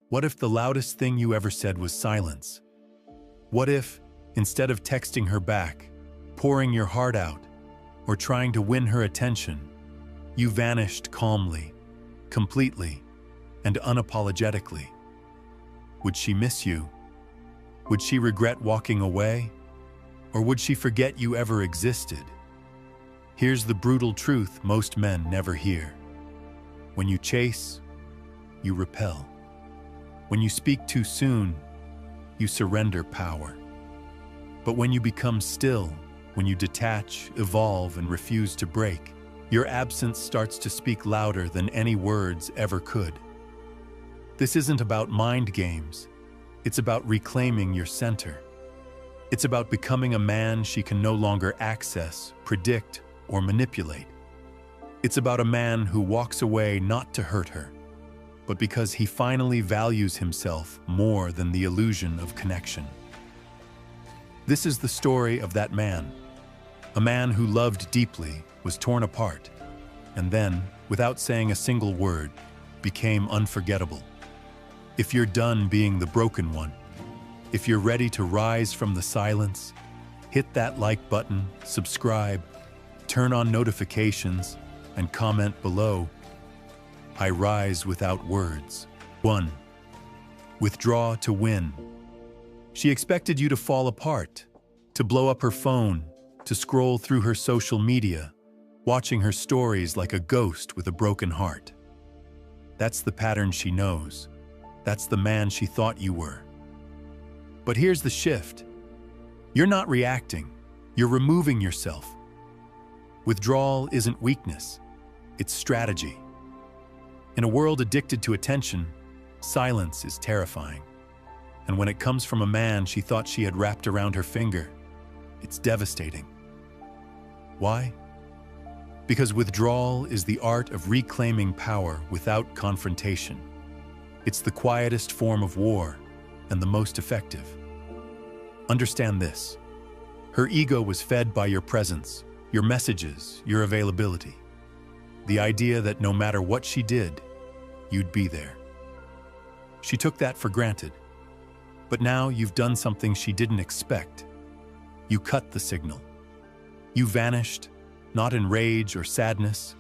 What if the loudest thing you ever said was silence? What if, instead of texting her back, pouring your heart out, or trying to win her attention, you vanished calmly, completely, and unapologetically? Would she miss you? Would she regret walking away? Or would she forget you ever existed? Here's the brutal truth most men never hear. When you chase, you repel. When you speak too soon, you surrender power. But when you become still, when you detach, evolve, and refuse to break, your absence starts to speak louder than any words ever could. This isn't about mind games. It's about reclaiming your center. It's about becoming a man she can no longer access, predict, or manipulate. It's about a man who walks away not to hurt her, but because he finally values himself more than the illusion of connection. This is the story of that man. A man who loved deeply, was torn apart, and then, without saying a single word, became unforgettable. If you're done being the broken one, if you're ready to rise from the silence, hit that like button, subscribe, turn on notifications, and comment below. I rise without words. 1. Withdraw to win. She expected you to fall apart, to blow up her phone, to scroll through her social media, watching her stories like a ghost with a broken heart. That's the pattern she knows. That's the man she thought you were. But here's the shift. You're not reacting. You're removing yourself. Withdrawal isn't weakness. It's strategy. In a world addicted to attention, silence is terrifying. And when it comes from a man she thought she had wrapped around her finger, it's devastating. Why? Because withdrawal is the art of reclaiming power without confrontation. It's the quietest form of war and the most effective. Understand this. Her ego was fed by your presence, your messages, your availability. The idea that no matter what she did, you'd be there. She took that for granted. But now you've done something she didn't expect. You cut the signal. You vanished, not in rage or sadness,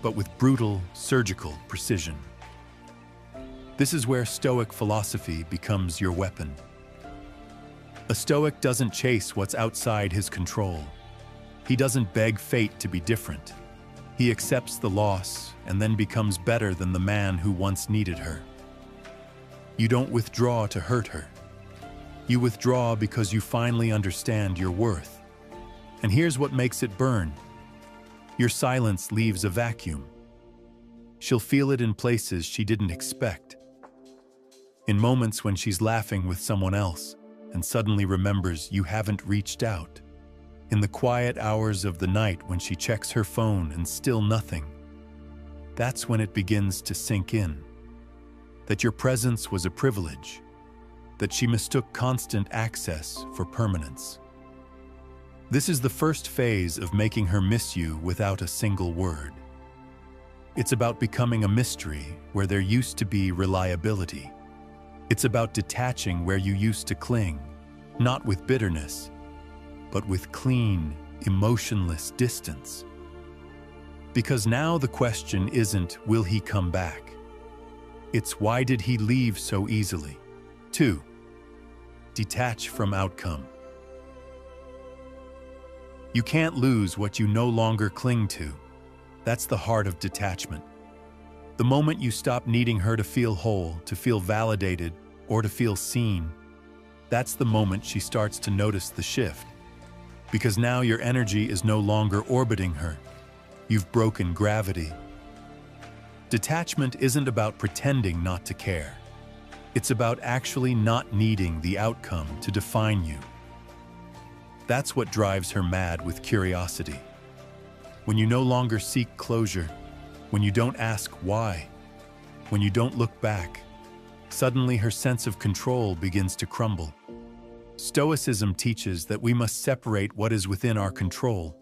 but with brutal, surgical precision. This is where Stoic philosophy becomes your weapon. A Stoic doesn't chase what's outside his control. He doesn't beg fate to be different. He accepts the loss and then becomes better than the man who once needed her. You don't withdraw to hurt her. You withdraw because you finally understand your worth. And here's what makes it burn. Your silence leaves a vacuum. She'll feel it in places she didn't expect. In moments when she's laughing with someone else and suddenly remembers you haven't reached out. In the quiet hours of the night when she checks her phone and still nothing. That's when it begins to sink in. That your presence was a privilege. That she mistook constant access for permanence. This is the first phase of making her miss you without a single word. It's about becoming a mystery where there used to be reliability. It's about detaching where you used to cling, not with bitterness, but with clean, emotionless distance. Because now the question isn't, will he come back? It's, why did he leave so easily? 2. Detach from outcome. You can't lose what you no longer cling to. That's the heart of detachment. The moment you stop needing her to feel whole, to feel validated, or to feel seen, that's the moment she starts to notice the shift. Because now your energy is no longer orbiting her. You've broken gravity. Detachment isn't about pretending not to care. It's about actually not needing the outcome to define you. That's what drives her mad with curiosity. When you no longer seek closure, when you don't ask why, when you don't look back, suddenly her sense of control begins to crumble. Stoicism teaches that we must separate what is within our control,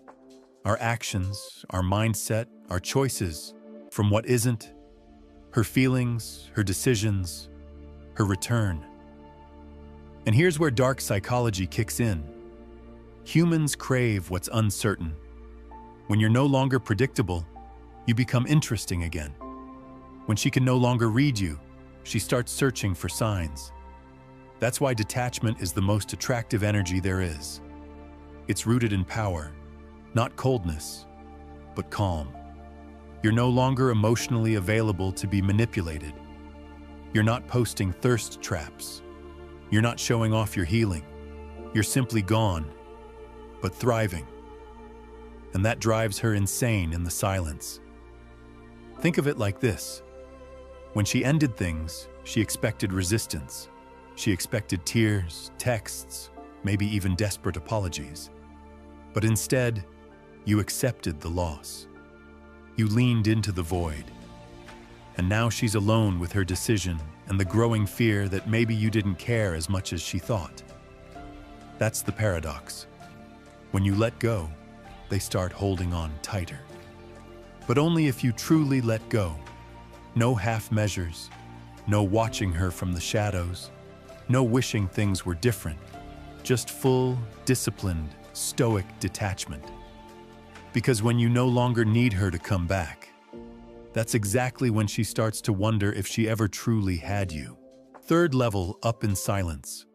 our actions, our mindset, our choices, from what isn't, her feelings, her decisions, her return. And here's where dark psychology kicks in. Humans crave what's uncertain. When you're no longer predictable, you become interesting again. When she can no longer read you, she starts searching for signs. That's why detachment is the most attractive energy there is. It's rooted in power, not coldness, but calm. You're no longer emotionally available to be manipulated. You're not posting thirst traps. You're not showing off your healing. You're simply gone, but thriving. And that drives her insane in the silence. Think of it like this. When she ended things, she expected resistance. She expected tears, texts, maybe even desperate apologies. But instead, you accepted the loss. You leaned into the void. And now she's alone with her decision and the growing fear that maybe you didn't care as much as she thought. That's the paradox. When you let go, they start holding on tighter. But only if you truly let go. No half measures, no watching her from the shadows, no wishing things were different, just full, disciplined, stoic detachment. Because when you no longer need her to come back, that's exactly when she starts to wonder if she ever truly had you. Third level, up in silence.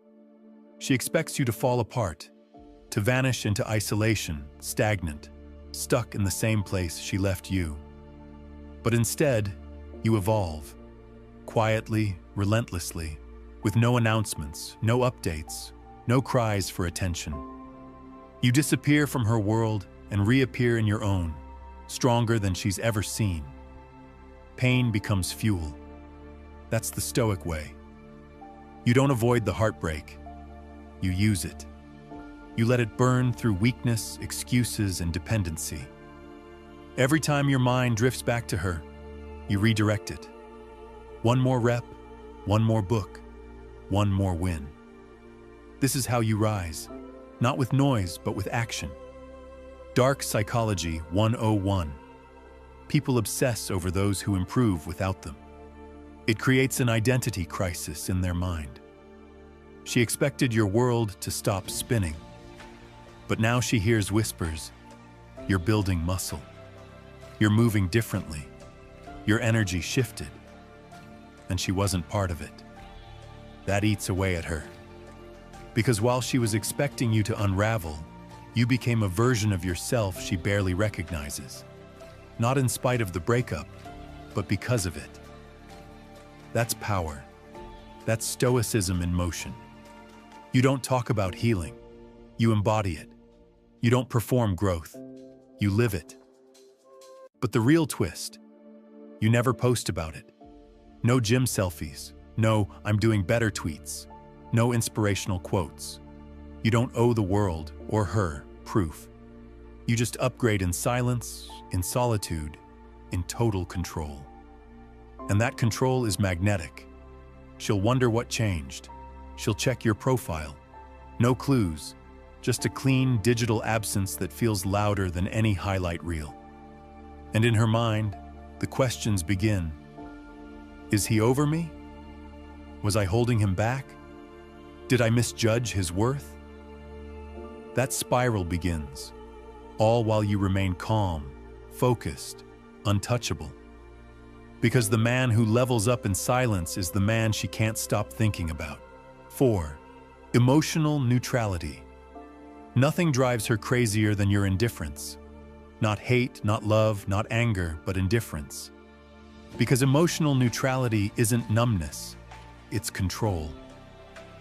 She expects you to fall apart, to vanish into isolation, stagnant, stuck in the same place she left you. But instead, you evolve, quietly, relentlessly, with no announcements, no updates, no cries for attention. You disappear from her world and reappear in your own, stronger than she's ever seen. Pain becomes fuel. That's the Stoic way. You don't avoid the heartbreak. You use it. You let it burn through weakness, excuses, and dependency. Every time your mind drifts back to her, you redirect it. One more rep, one more book, one more win. This is how you rise, not with noise, but with action. Dark Psychology 101. People obsess over those who improve without them. It creates an identity crisis in their mind. She expected your world to stop spinning, but now she hears whispers. You're building muscle. You're moving differently. Your energy shifted, and she wasn't part of it. That eats away at her. Because while she was expecting you to unravel, you became a version of yourself she barely recognizes. Not in spite of the breakup, but because of it. That's power. That's stoicism in motion. You don't talk about healing. You embody it. You don't perform growth. You live it. But the real twist, you never post about it. No gym selfies. No "I'm doing better" tweets. No inspirational quotes. You don't owe the world, or her, proof. You just upgrade in silence, in solitude, in total control. And that control is magnetic. She'll wonder what changed. She'll check your profile. No clues, just a clean digital absence that feels louder than any highlight reel. And in her mind, the questions begin. Is he over me? Was I holding him back? Did I misjudge his worth? That spiral begins, all while you remain calm, focused, untouchable. Because the man who levels up in silence is the man she can't stop thinking about. 4. Emotional neutrality. Nothing drives her crazier than your indifference. Not hate, not love, not anger, but indifference. Because emotional neutrality isn't numbness, it's control.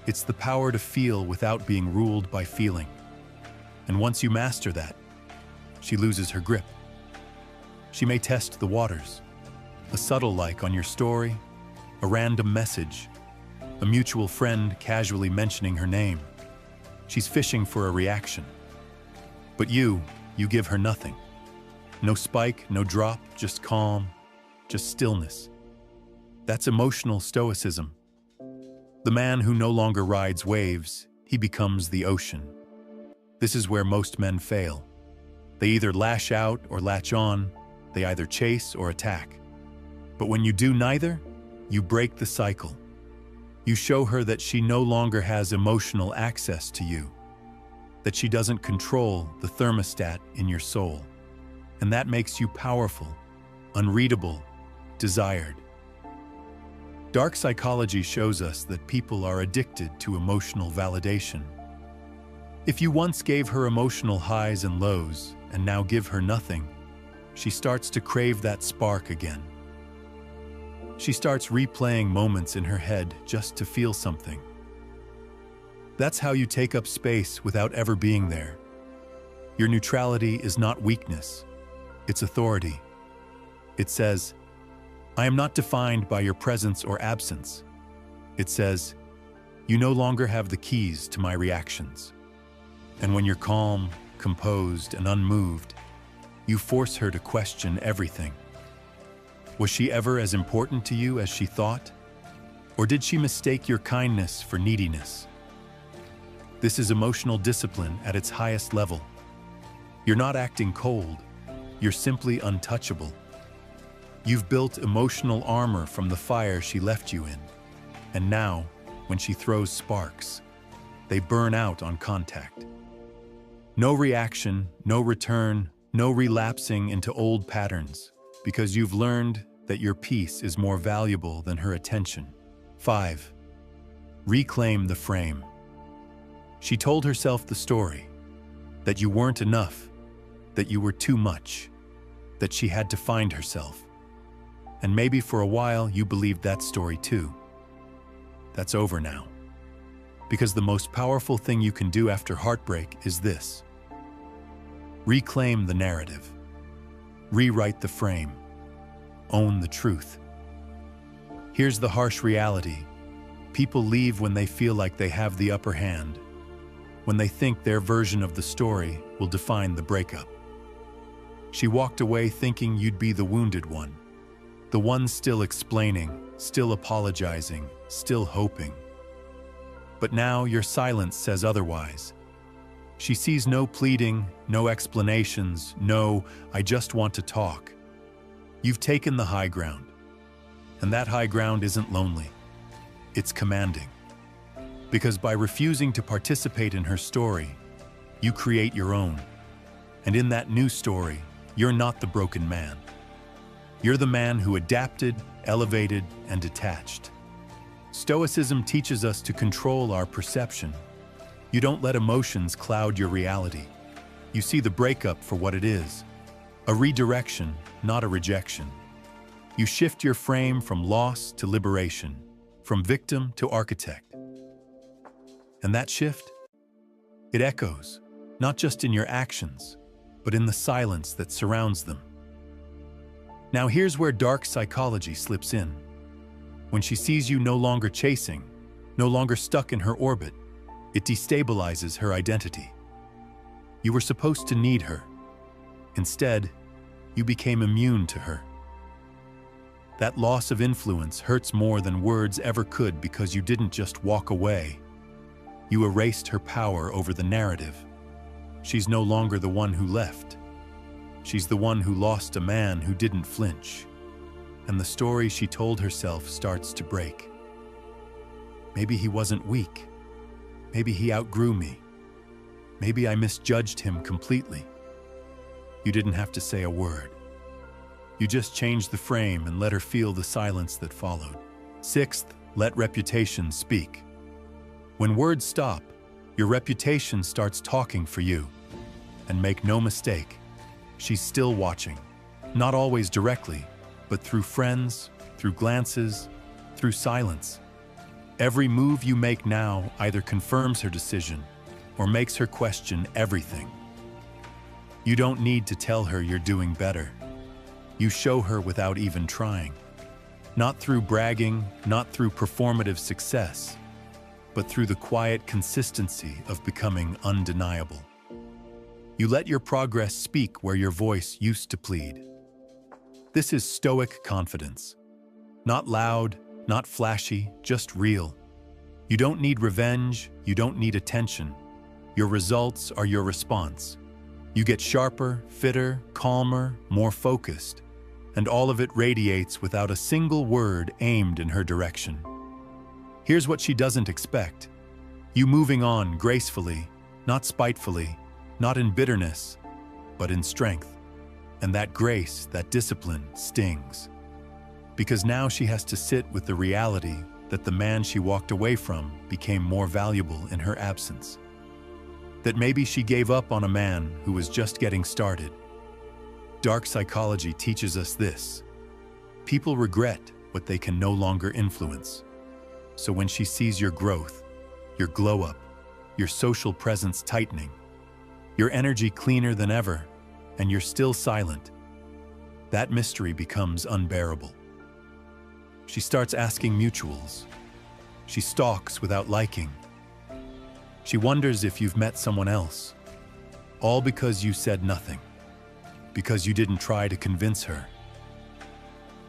It's the power to feel without being ruled by feeling. And once you master that, she loses her grip. She may test the waters. A subtle like on your story, a random message, a mutual friend casually mentioning her name. She's fishing for a reaction. But you give her nothing. No spike, no drop, just calm, just stillness. That's emotional stoicism. The man who no longer rides waves, he becomes the ocean. This is where most men fail. They either lash out or latch on, they either chase or attack. But when you do neither, you break the cycle. You show her that she no longer has emotional access to you, that she doesn't control the thermostat in your soul. And that makes you powerful, unreadable, desired. Dark psychology shows us that people are addicted to emotional validation. If you once gave her emotional highs and lows and now give her nothing, she starts to crave that spark again. She starts replaying moments in her head just to feel something. That's how you take up space without ever being there. Your neutrality is not weakness, it's authority. It says, I am not defined by your presence or absence. It says, you no longer have the keys to my reactions. And when you're calm, composed, and unmoved, you force her to question everything. Was she ever as important to you as she thought? Or did she mistake your kindness for neediness? This is emotional discipline at its highest level. You're not acting cold, you're simply untouchable. You've built emotional armor from the fire she left you in. And now, when she throws sparks, they burn out on contact. No reaction, no return, no relapsing into old patterns, because you've learned that your peace is more valuable than her attention. 5. Reclaim the frame. She told herself the story, that you weren't enough, that you were too much, that she had to find herself. And maybe for a while you believed that story too. That's over now. Because the most powerful thing you can do after heartbreak is this: reclaim the narrative. Rewrite the frame. Own the truth. Here's the harsh reality. People leave when they feel like they have the upper hand, when they think their version of the story will define the breakup. She walked away thinking you'd be the wounded one, the one still explaining, still apologizing, still hoping. But now your silence says otherwise. She sees no pleading, no explanations, no, I just want to talk. You've taken the high ground. And that high ground isn't lonely. It's commanding. Because by refusing to participate in her story, you create your own. And in that new story, you're not the broken man. You're the man who adapted, elevated, and detached. Stoicism teaches us to control our perception. You don't let emotions cloud your reality. You see the breakup for what it is: a redirection, not a rejection. You shift your frame from loss to liberation, from victim to architect. And that shift? It echoes, not just in your actions, but in the silence that surrounds them. Now here's where dark psychology slips in. When she sees you no longer chasing, no longer stuck in her orbit, it destabilizes her identity. You were supposed to need her. Instead, you became immune to her. That loss of influence hurts more than words ever could because you didn't just walk away. You erased her power over the narrative. She's no longer the one who left. She's the one who lost a man who didn't flinch. And the story she told herself starts to break. Maybe he wasn't weak. Maybe he outgrew me. Maybe I misjudged him completely. You didn't have to say a word. You just changed the frame and let her feel the silence that followed. 6th, let reputation speak. When words stop, your reputation starts talking for you. And make no mistake, she's still watching. Not always directly, but through friends, through glances, through silence. Every move you make now either confirms her decision or makes her question everything. You don't need to tell her you're doing better. You show her without even trying. Not through bragging, not through performative success, but through the quiet consistency of becoming undeniable. You let your progress speak where your voice used to plead. This is Stoic confidence. Not loud, not flashy, just real. You don't need revenge, you don't need attention. Your results are your response. You get sharper, fitter, calmer, more focused, and all of it radiates without a single word aimed in her direction. Here's what she doesn't expect: you moving on gracefully, not spitefully, not in bitterness, but in strength. And that grace, that discipline, stings. Because now she has to sit with the reality that the man she walked away from became more valuable in her absence. That maybe she gave up on a man who was just getting started. Dark psychology teaches us this: people regret what they can no longer influence. So when she sees your growth, your glow up, your social presence tightening, your energy cleaner than ever, and you're still silent, that mystery becomes unbearable. She starts asking mutuals. She stalks without liking. She wonders if you've met someone else, all because you said nothing, because you didn't try to convince her.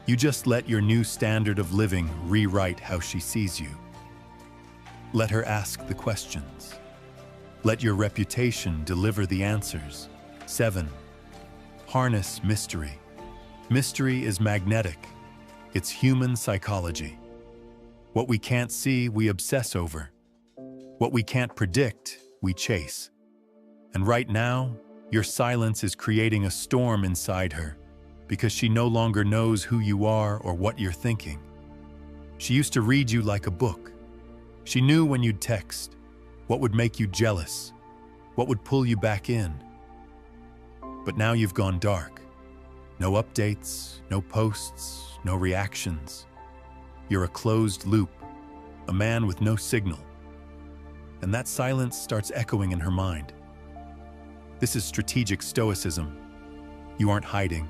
You just let your new standard of living rewrite how she sees you. Let her ask the questions. Let your reputation deliver the answers. 7. Harness mystery. Mystery is magnetic. It's human psychology. What we can't see, we obsess over. What we can't predict, we chase. And right now, your silence is creating a storm inside her because she no longer knows who you are or what you're thinking. She used to read you like a book. She knew when you'd text, what would make you jealous, what would pull you back in. But now you've gone dark. No updates, no posts, no reactions. You're a closed loop, a man with no signal. And that silence starts echoing in her mind. This is strategic stoicism. You aren't hiding,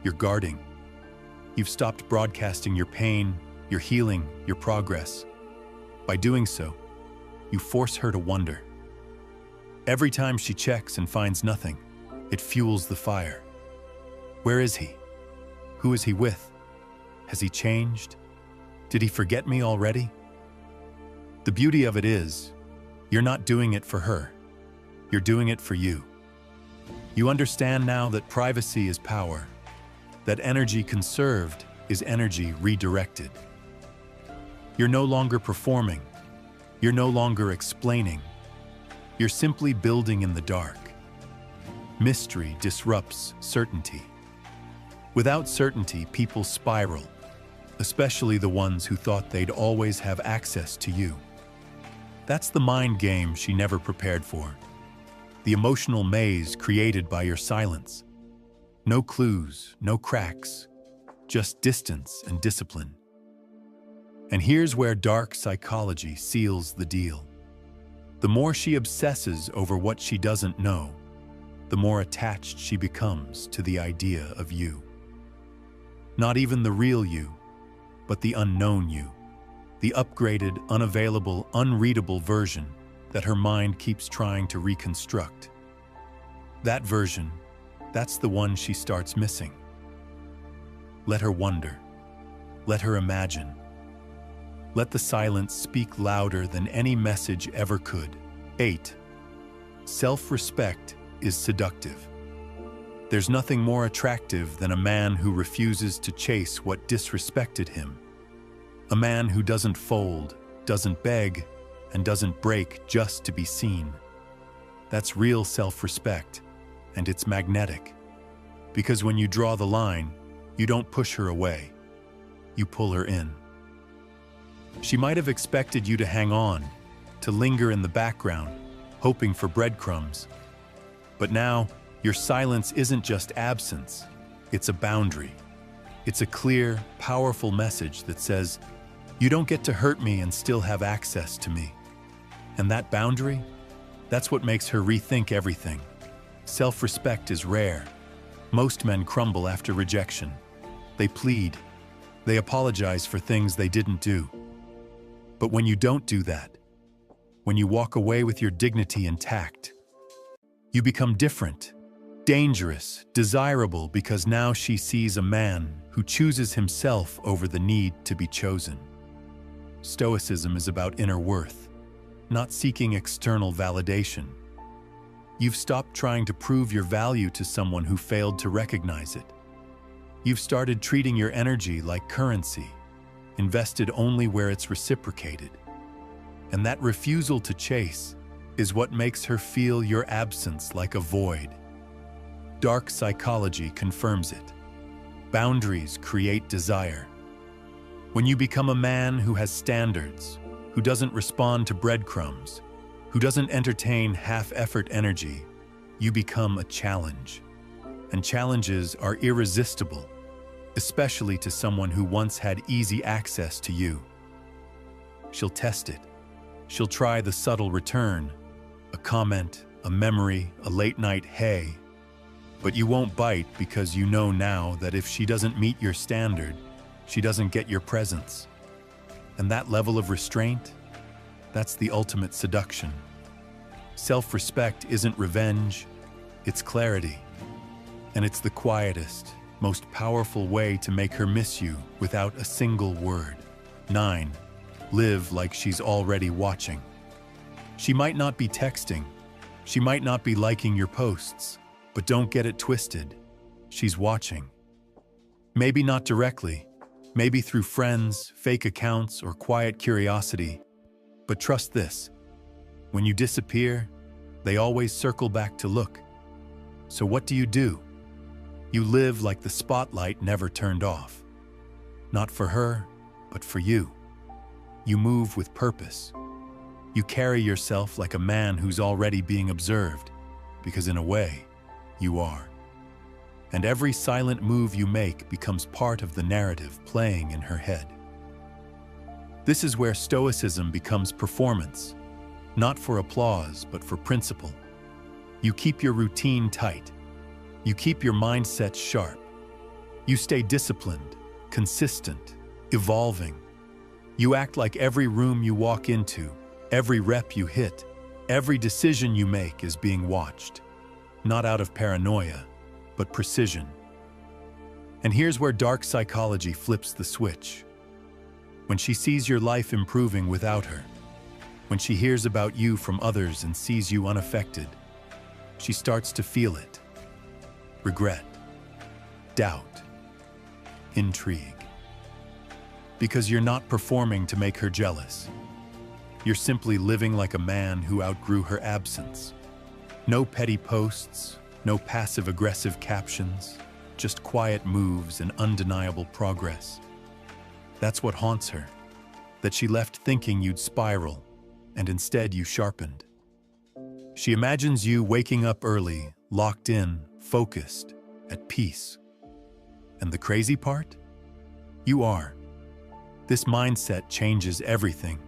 you're guarding. You've stopped broadcasting your pain, your healing, your progress. By doing so, you force her to wonder. Every time she checks and finds nothing, it fuels the fire. Where is he? Who is he with? Has he changed? Did he forget me already? The beauty of it is, you're not doing it for her. You're doing it for you. You understand now that privacy is power, that energy conserved is energy redirected. You're no longer performing. You're no longer explaining. You're simply building in the dark. Mystery disrupts certainty. Without certainty, people spiral, especially the ones who thought they'd always have access to you. That's the mind game she never prepared for. The emotional maze created by your silence. No clues, no cracks, just distance and discipline. And here's where dark psychology seals the deal. The more she obsesses over what she doesn't know, the more attached she becomes to the idea of you. Not even the real you, but the unknown you, the upgraded, unavailable, unreadable version that her mind keeps trying to reconstruct. That version, that's the one she starts missing. Let her wonder. Let her imagine. Let the silence speak louder than any message ever could. 8. Self-respect is seductive. There's nothing more attractive than a man who refuses to chase what disrespected him. A man who doesn't fold, doesn't beg, and doesn't break just to be seen. That's real self-respect, and it's magnetic. Because when you draw the line, you don't push her away. You pull her in. She might have expected you to hang on, to linger in the background, hoping for breadcrumbs. But now, your silence isn't just absence, it's a boundary. It's a clear, powerful message that says, you don't get to hurt me and still have access to me. And that boundary, that's what makes her rethink everything. Self-respect is rare. Most men crumble after rejection. They plead. They apologize for things they didn't do. But when you don't do that, when you walk away with your dignity intact, you become different, dangerous, desirable, because now she sees a man who chooses himself over the need to be chosen. Stoicism is about inner worth, not seeking external validation. You've stopped trying to prove your value to someone who failed to recognize it. You've started treating your energy like currency, invested only where it's reciprocated. And that refusal to chase is what makes her feel your absence like a void. Dark psychology confirms it. Boundaries create desire. When you become a man who has standards, who doesn't respond to breadcrumbs, who doesn't entertain half-effort energy, you become a challenge. And challenges are irresistible, especially to someone who once had easy access to you. She'll test it. She'll try the subtle return, a comment, a memory, a late-night hey. But you won't bite because you know now that if she doesn't meet your standard, she doesn't get your presence. And that level of restraint, that's the ultimate seduction. Self-respect isn't revenge, it's clarity. And it's the quietest, most powerful way to make her miss you without a single word. 9. Live like she's already watching. She might not be texting, she might not be liking your posts, but don't get it twisted. She's watching. Maybe not directly, maybe through friends, fake accounts, or quiet curiosity. But trust this, when you disappear, they always circle back to look. So what do? You live like the spotlight never turned off. Not for her, but for you. You move with purpose. You carry yourself like a man who's already being observed, because in a way, you are. And every silent move you make becomes part of the narrative playing in her head. This is where Stoicism becomes performance, not for applause, but for principle. You keep your routine tight. You keep your mindset sharp. You stay disciplined, consistent, evolving. You act like every room you walk into, every rep you hit, every decision you make is being watched. Not out of paranoia, but precision. And here's where dark psychology flips the switch. When she sees your life improving without her, when she hears about you from others and sees you unaffected, she starts to feel it. Regret, doubt, intrigue. Because you're not performing to make her jealous. You're simply living like a man who outgrew her absence. No petty posts, no passive-aggressive captions, just quiet moves and undeniable progress. That's what haunts her, that she left thinking you'd spiral, and instead you sharpened. She imagines you waking up early, locked in, focused, at peace. And the crazy part? You are. This mindset changes everything.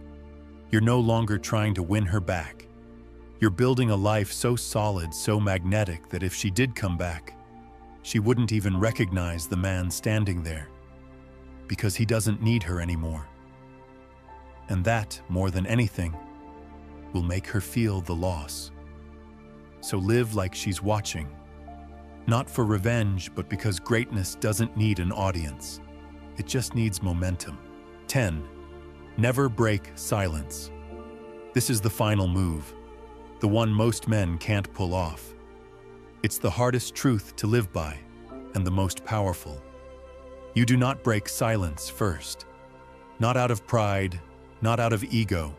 You're no longer trying to win her back. You're building a life so solid, so magnetic that if she did come back, she wouldn't even recognize the man standing there, because he doesn't need her anymore. And that, more than anything, will make her feel the loss. So live like she's watching, not for revenge, but because greatness doesn't need an audience. It just needs momentum. 10. Never break silence. This is the final move, the one most men can't pull off. It's the hardest truth to live by, and the most powerful. You do not break silence first. Not out of pride, not out of ego,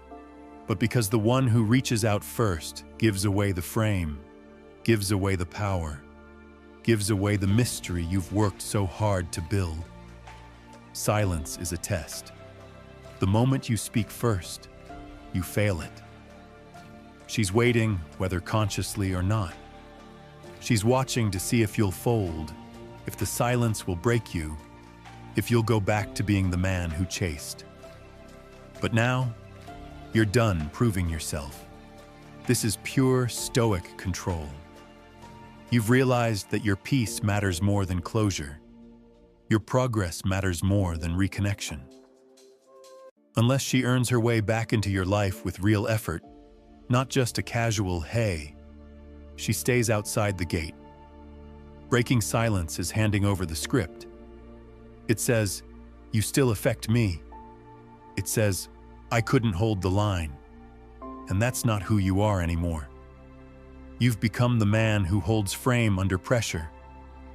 but because the one who reaches out first gives away the frame, gives away the power, gives away the mystery you've worked so hard to build. Silence is a test. The moment you speak first, you fail it. She's waiting, whether consciously or not. She's watching to see if you'll fold, if the silence will break you, if you'll go back to being the man who chased. But now, you're done proving yourself. This is pure Stoic control. You've realized that your peace matters more than closure. Your progress matters more than reconnection. Unless she earns her way back into your life with real effort, not just a casual hey, she stays outside the gate. Breaking silence is handing over the script. It says, "You still affect me." It says, "I couldn't hold the line." And that's not who you are anymore. You've become the man who holds frame under pressure,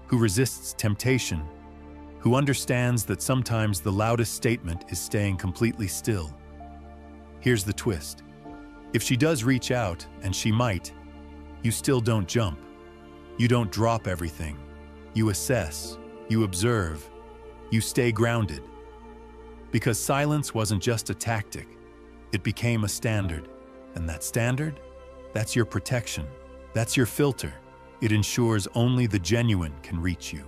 who resists temptation, who understands that sometimes the loudest statement is staying completely still. Here's the twist. If she does reach out, and she might, you still don't jump. You don't drop everything. You assess, you observe, you stay grounded. Because silence wasn't just a tactic, it became a standard. And that standard? That's your protection. That's your filter. It ensures only the genuine can reach you.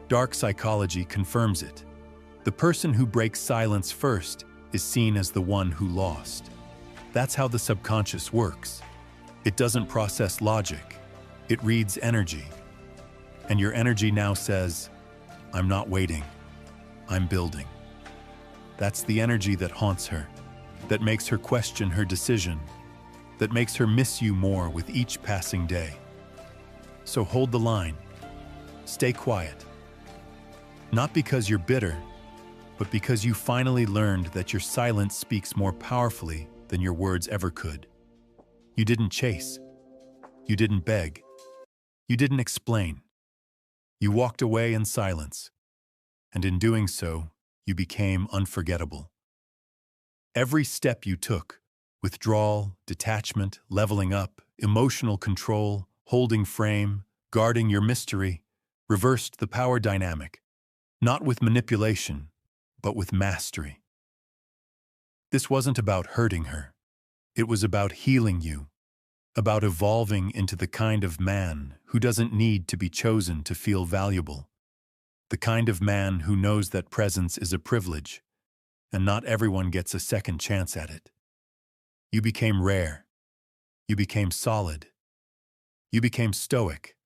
Dark psychology confirms it. The person who breaks silence first is seen as the one who lost. That's how the subconscious works. It doesn't process logic. It reads energy. And your energy now says, I'm not waiting. I'm building. That's the energy that haunts her, that makes her question her decision, that makes her miss you more with each passing day. So hold the line. Stay quiet. Not because you're bitter, but because you finally learned that your silence speaks more powerfully than your words ever could. You didn't chase. You didn't beg. You didn't explain. You walked away in silence, and in doing so, you became unforgettable. Every step you took, withdrawal, detachment, leveling up, emotional control, holding frame, guarding your mystery, reversed the power dynamic, not with manipulation, but with mastery. This wasn't about hurting her. It was about healing you, about evolving into the kind of man who doesn't need to be chosen to feel valuable, the kind of man who knows that presence is a privilege, and not everyone gets a second chance at it. You became rare. You became solid. You became stoic.